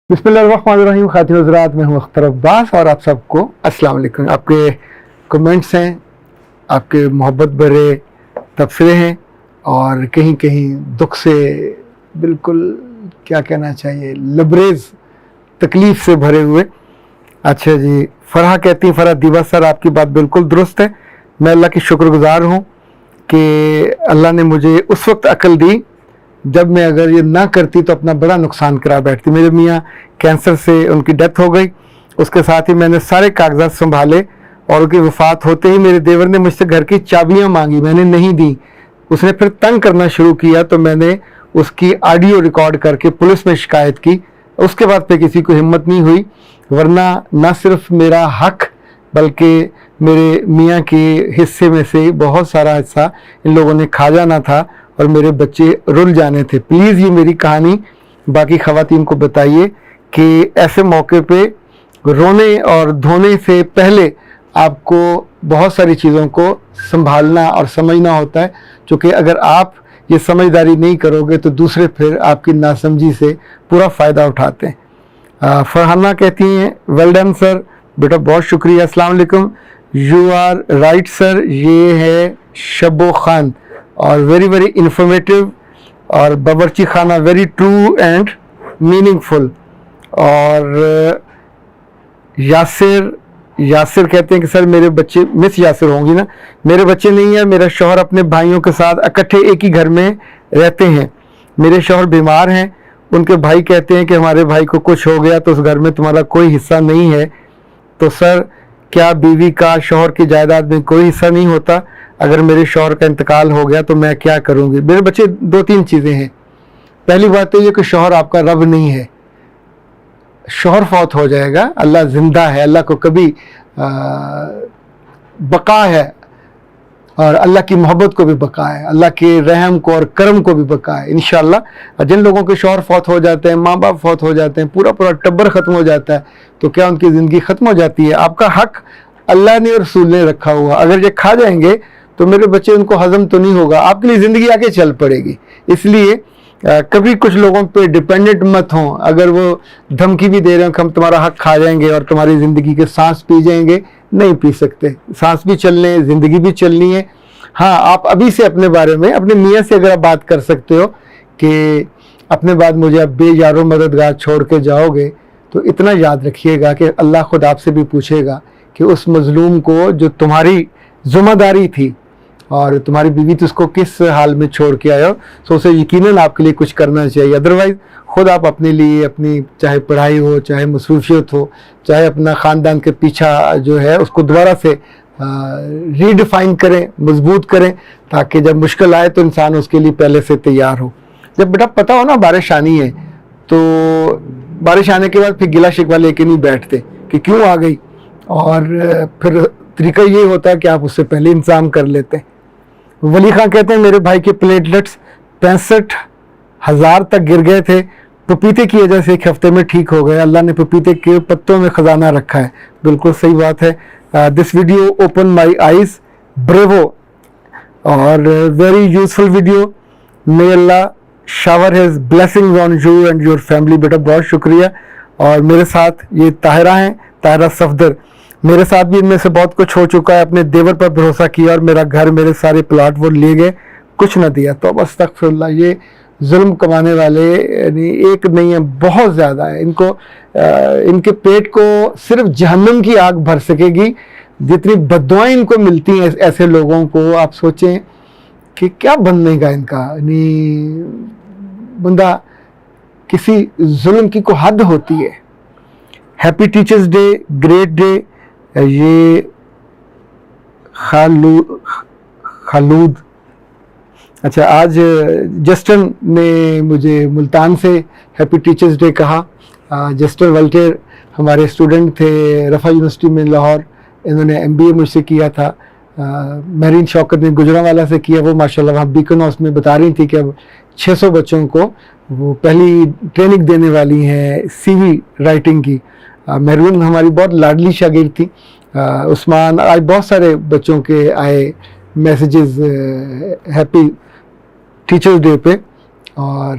बिस्मिल्लाहिर्रहमानिर्रहीम। खातिन हज़रात, मैं हूँ अख्तर अब्बास और आप सबको अस्सलाम वालेकुम। आपके कमेंट्स हैं, आपके मोहब्बत भरे तबसरे हैं और कहीं कहीं दुख से बिल्कुल क्या कहना चाहिए लबरेज तकलीफ़ से भरे हुए। अच्छा जी, फ़रहा कहती हैं, फ़रहा दीवा सर आपकी बात बिल्कुल दुरुस्त है। मैं अल्लाह की शुक्रगुज़ार हूँ कि अल्लाह ने मुझे उस वक्त अक्ल दी जब मैं अगर ये ना करती तो अपना बड़ा नुकसान करा बैठती। मेरे मियाँ कैंसर से उनकी डेथ हो गई, उसके साथ ही मैंने सारे कागजात संभाले और उनकी वफ़ात होते ही मेरे देवर ने मुझसे घर की चाबियाँ मांगी, मैंने नहीं दी। उसने फिर तंग करना शुरू किया तो मैंने उसकी ऑडियो रिकॉर्ड करके पुलिस में शिकायत की। उसके बाद फिर किसी को हिम्मत नहीं हुई, वरना न सिर्फ मेरा हक बल्कि मेरे मियाँ के हिस्से में से बहुत सारा हिस्सा इन लोगों ने खा जाना था और मेरे बच्चे रुल जाने थे। प्लीज़ ये मेरी कहानी बाकी ख़वातीन को बताइए कि ऐसे मौके पे रोने और धोने से पहले आपको बहुत सारी चीज़ों को संभालना और समझना होता है, क्योंकि अगर आप ये समझदारी नहीं करोगे तो दूसरे फिर आपकी नासमझी से पूरा फ़ायदा उठाते हैं। फरहाना कहती हैं, वेल डन सर, बेटा बहुत शुक्रिया। अस्सलाम वालेकुम। यू आर राइट सर, ये है शब्बो खान और वेरी वेरी इन्फॉर्मेटिव और बावर्ची खाना वेरी ट्रू एंड मीनिंगफुल। और यासिर कहते हैं कि सर मेरे बच्चे, मिस यासिर होंगी ना, मेरे बच्चे नहीं है, मेरा शौहर अपने भाइयों के साथ इकट्ठे एक ही घर में रहते हैं। मेरे शौहर बीमार हैं, उनके भाई कहते हैं कि हमारे भाई को कुछ हो गया तो उस घर में तुम्हारा कोई हिस्सा नहीं है। तो सर क्या बीवी का शौहर की जायदाद में कोई हिस्सा नहीं होता? अगर मेरे शौहर का इंतकाल हो गया तो मैं क्या करूँगी? मेरे बच्चे दो तीन चीज़ें हैं। पहली बात तो ये कि शौहर आपका रब नहीं है, शौहर फौत हो जाएगा, अल्लाह ज़िंदा है, अल्लाह को कभी बका है और अल्लाह की मोहब्बत को भी बका है, अल्लाह के रहम को और करम को भी बका है इंशाअल्लाह। जिन लोगों के शौहर फौत हो जाते हैं, माँ बाप फौत हो जाते हैं, पूरा पूरा टब्बर ख़त्म हो जाता है, तो क्या उनकी ज़िंदगी ख़त्म हो जाती है? आपका हक अल्लाह ने और रसूल ने रखा हुआ, अगर ये खा जाएंगे तो मेरे बच्चे उनको हजम तो नहीं होगा, आपके लिए ज़िंदगी आगे चल पड़ेगी। इसलिए कभी कुछ लोगों पे डिपेंडेंट मत हों। अगर वो धमकी भी दे रहे हो कि हम तुम्हारा हक खा जाएंगे और तुम्हारी ज़िंदगी के सांस पी जाएंगे, नहीं पी सकते। सांस भी चलने, ज़िंदगी भी चलनी है। हाँ, आप अभी से अपने बारे में अपने मियाँ से अगर आप बात कर सकते हो कि अपने बाद मुझे अब बेयारो मददगार छोड़ के जाओगे, तो इतना याद रखिएगा कि अल्लाह खुद आपसे भी पूछेगा कि उस मज़लूम को जो तुम्हारी ज़िम्मेदारी थी और तुम्हारी बीवी तो उसको किस हाल में छोड़ के आए हो, तो उसे यकीनन आपके लिए कुछ करना चाहिए। अदरवाइज़ ख़ुद आप अपने लिए, अपनी चाहे पढ़ाई हो, चाहे मसरूफियत हो, चाहे अपना ख़ानदान के पीछा जो है उसको दोबारा से रीडिफाइन करें, मजबूत करें, ताकि जब मुश्किल आए तो इंसान उसके लिए पहले से तैयार हो। जब बेटा पता हो ना बारिश आनी है, तो बारिश आने के बाद फिर गिला शिकवा लेके नहीं बैठते कि क्यों आ गई, और फिर तरीका ये होता है कि आप उससे पहले इंतज़ाम कर लेते हैं। वली खां कहते हैं, मेरे भाई के प्लेटलेट्स 65,000 तक गिर गए थे, पपीते की वजह से एक हफ्ते में ठीक हो गए। अल्लाह ने पपीते के पत्तों में ख़जाना रखा है। बिल्कुल सही बात है। This video open my eyes, bravo और very useful video. May Allah shower his blessings on you and your family. बेटा बहुत शुक्रिया। और मेरे साथ ये ताहिरा हैं, ताहिरा सफदर, मेरे साथ भी इनमें से बहुत कुछ हो चुका है। अपने देवर पर भरोसा किया और मेरा घर, मेरे सारे प्लाट वो ले गए, कुछ न दिया। तो बस अस्तगफिरुल्लाह, ये जुल्म कमाने वाले यानी एक नहीं है, बहुत ज़्यादा है। इनके पेट को सिर्फ जहन्नम की आग भर सकेगी जितनी बद्दुआएं इनको मिलती हैं ऐसे लोगों को। आप सोचें कि क्या बनेगा इनका। यानी बंदा, किसी जुल्म की को हद होती है। Happy teachers day, great day. ये खालूद, अच्छा, आज जस्टिन ने मुझे मुल्तान से हैप्पी टीचर्स डे कहा। जस्टिन वल्टेर हमारे स्टूडेंट थे रफ़ा यूनिवर्सिटी में लाहौर, इन्होंने MBA मुझसे किया था। महरीन शौकत ने गुजरांवाला से किया। वो माशाल्लाह वहाँ बीकन हाउस में बता रही थी कि अब 600 बच्चों को वो पहली ट्रेनिंग देने वाली हैं CV राइटिंग की। महरून हमारी बहुत लाडली शागिर्द थी। उस्मान, आज बहुत सारे बच्चों के आए मैसेजेस हैप्पी टीचर्स डे पे। اور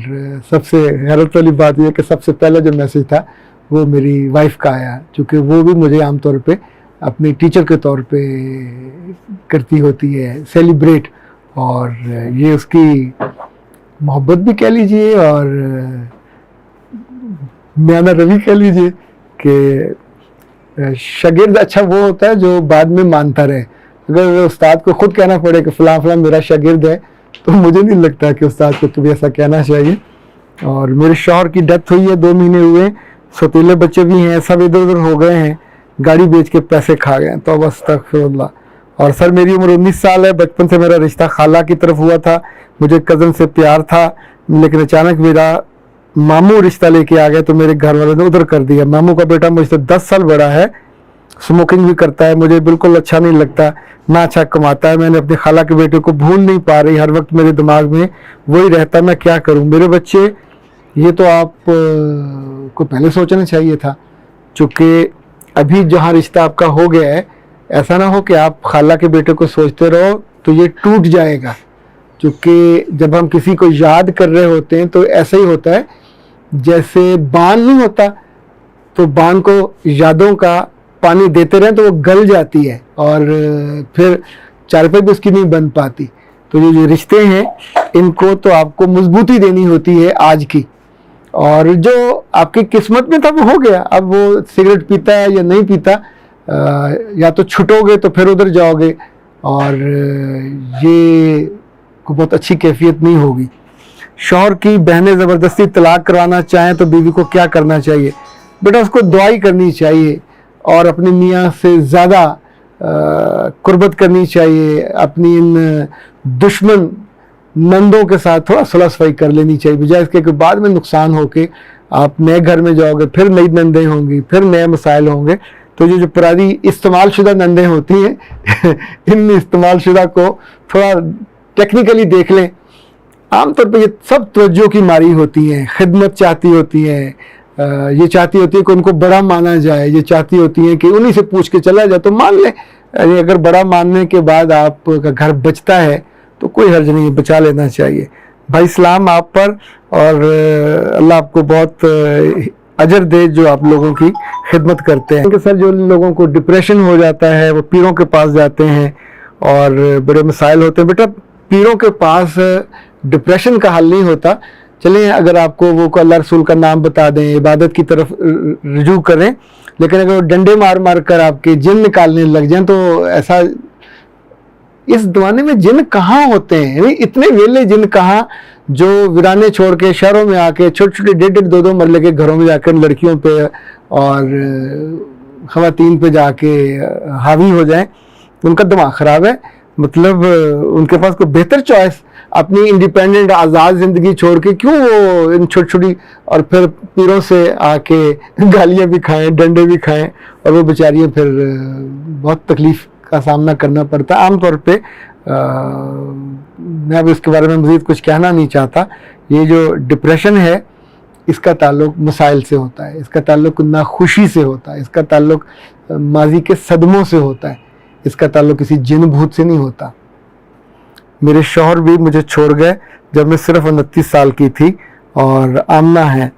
سب سے حیرت والی بات یہ کہ سب سے پہلا جو میسیج تھا وہ میری وائف کا آیا، چونکہ وہ بھی مجھے عام طور پہ اپنی ٹیچر کے طور پہ کرتی ہوتی ہے سیلیبریٹ، اور یہ اس کی محبت بھی کہہ لیجئے اور میانہ روی کہہ لیجئے کہ شاگرد اچھا وہ ہوتا ہے جو بعد میں مانتا رہے۔ اگر استاد کو خود کہنا پڑے کہ فلاں فلاں میرا شاگرد ہے تو مجھے نہیں لگتا کہ استاد کو کبھی ایسا کہنا چاہیے۔ اور میرے شوہر کی ڈیتھ ہوئی ہے، 2 مہینے ہوئے، سوتیلے بچے بھی ہیں، سب ادھر ادھر ہو گئے ہیں، گاڑی بیچ کے پیسے کھا گئے، توبہ استغفر اللہ۔ اور سر میری عمر 19 سال ہے، بچپن سے میرا رشتہ خالہ کی طرف ہوا تھا، مجھے کزن سے پیار تھا، لیکن اچانک میرا ماموں رشتہ لے کے آ گئے تو میرے گھر والوں نے ادھر کر دیا۔ ماموں کا بیٹا مجھ سے 10 سال بڑا ہے، اسموکنگ بھی کرتا ہے، مجھے بالکل اچھا نہیں لگتا، نہ اچھا کماتا ہے۔ میں نے اپنے خالہ کے بیٹے کو بھول نہیں پا رہی، ہر وقت میرے دماغ میں وہی رہتا، میں کیا کروں؟ میرے بچے، یہ تو آپ کو پہلے سوچنا چاہیے تھا، چونکہ ابھی جہاں رشتہ آپ کا ہو گیا ہے، ایسا نہ ہو کہ آپ خالہ کے بیٹے کو سوچتے رہو تو یہ ٹوٹ جائے گا۔ چونکہ جب ہم کسی کو یاد کر رہے ہوتے ہیں تو ایسا ہی ہوتا ہے جیسے بان نہیں ہوتا، تو بان کو یادوں کا پانی دیتے رہیں تو وہ گل جاتی ہے اور پھر چارپائی بھی اس کی نہیں بن پاتی۔ تو یہ جو رشتے ہیں ان کو تو آپ کو مضبوطی دینی ہوتی ہے آج کی، اور جو آپ کی قسمت میں تھا وہ ہو گیا۔ اب وہ سگریٹ پیتا ہے یا نہیں پیتا، یا تو چھٹو گے تو پھر ادھر جاؤ گے، اور یہ کو بہت اچھی کیفیت نہیں ہوگی۔ شوہر کی بہنیں زبردستی طلاق کروانا چاہیں تو بیوی کو کیا کرنا چاہیے؟ بیٹا اس کو دعائی کرنی چاہیے اور اپنے میاں سے زیادہ قربت کرنی چاہیے، اپنی ان دشمن نندوں کے ساتھ تھوڑا صلح صفائی کر لینی چاہیے، بجائے اس کے کہ بعد میں نقصان ہو کے آپ نئے گھر میں جاؤ گے، پھر نئی نندیں ہوں گی، پھر نئے مسائل ہوں گے۔ تو یہ جو پرانی استعمال شدہ نندیں ہوتی ہیں ان استعمال شدہ کو تھوڑا ٹیکنیکلی دیکھ لیں۔ عام طور پہ یہ سب توجہ کی ماری ہوتی ہیں، خدمت چاہتی ہوتی ہیں، یہ چاہتی ہوتی ہے کہ ان کو بڑا مانا جائے، یہ چاہتی ہوتی ہیں کہ انہی سے پوچھ کے چلا جائے تو مان لیں۔ اگر بڑا ماننے کے بعد آپ کا گھر بچتا ہے تو کوئی حرج نہیں، بچا لینا چاہیے۔ بھائی سلام آپ پر، اور اللہ آپ کو بہت اجر دے جو آپ لوگوں کی خدمت کرتے ہیں۔ کہ سر جو لوگوں کو ڈپریشن ہو جاتا ہے وہ پیروں کے پاس جاتے ہیں اور بڑے مسائل ہوتے ہیں۔ بیٹا پیروں کے پاس ڈپریشن کا حل نہیں ہوتا۔ چلیں اگر آپ کو وہ اللہ رسول کا نام بتا دیں، عبادت کی طرف رجوع کریں، لیکن اگر وہ ڈنڈے مار مار کر آپ کے جن نکالنے لگ جائیں تو ایسا، اس زمانے میں جن کہاں ہوتے ہیں، یعنی اتنے ویلے جن کہاں جو ویرانے چھوڑ کے شہروں میں آ کے چھوٹے چھوٹے 1.5 2 مرلے کے گھروں میں جا کر لڑکیوں پہ اور خواتین پہ جا کے حاوی ہو جائیں، ان کا دماغ خراب ہے۔ مطلب ان کے پاس کوئی بہتر چوائس، اپنی انڈیپینڈنٹ آزاد زندگی چھوڑ کے کیوں وہ ان چھوٹی چھوٹی، اور پھر پیروں سے آ کے گالیاں بھی کھائیں، ڈنڈے بھی کھائیں، اور وہ بیچاریاں پھر بہت تکلیف کا سامنا کرنا پڑتا ہے۔ عام طور پہ میں اب اس کے بارے میں مزید کچھ کہنا نہیں چاہتا۔ یہ جو ڈپریشن ہے اس کا تعلق مسائل سے ہوتا ہے، اس کا تعلق ناخوشی سے ہوتا ہے، اس کا تعلق ماضی کے صدموں سے ہوتا ہے، اس کا تعلق کسی جن بھوت سے نہیں ہوتا۔ میرے شوہر بھی مجھے چھوڑ گئے جب میں صرف 29 سال کی تھی اور آمنہ ہے۔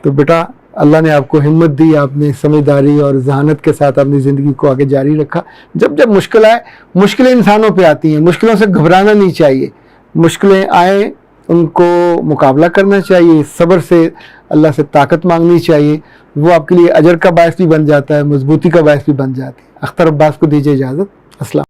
تو بیٹا اللہ نے آپ کو ہمت دی، آپ نے سمجھداری اور ذہانت کے ساتھ اپنی زندگی کو آگے جاری رکھا۔ جب جب مشکل آئے، مشکلیں انسانوں پہ آتی ہیں، مشکلوں سے گھبرانا نہیں چاہیے، مشکلیں آئیں ان کو مقابلہ کرنا چاہیے، صبر سے اللہ سے طاقت مانگنی چاہیے، وہ آپ کے لیے اجر کا باعث بھی بن جاتا ہے، مضبوطی کا باعث بھی بن جاتی ہے۔ اختر عباس کو دیجیے اجازت، السلام۔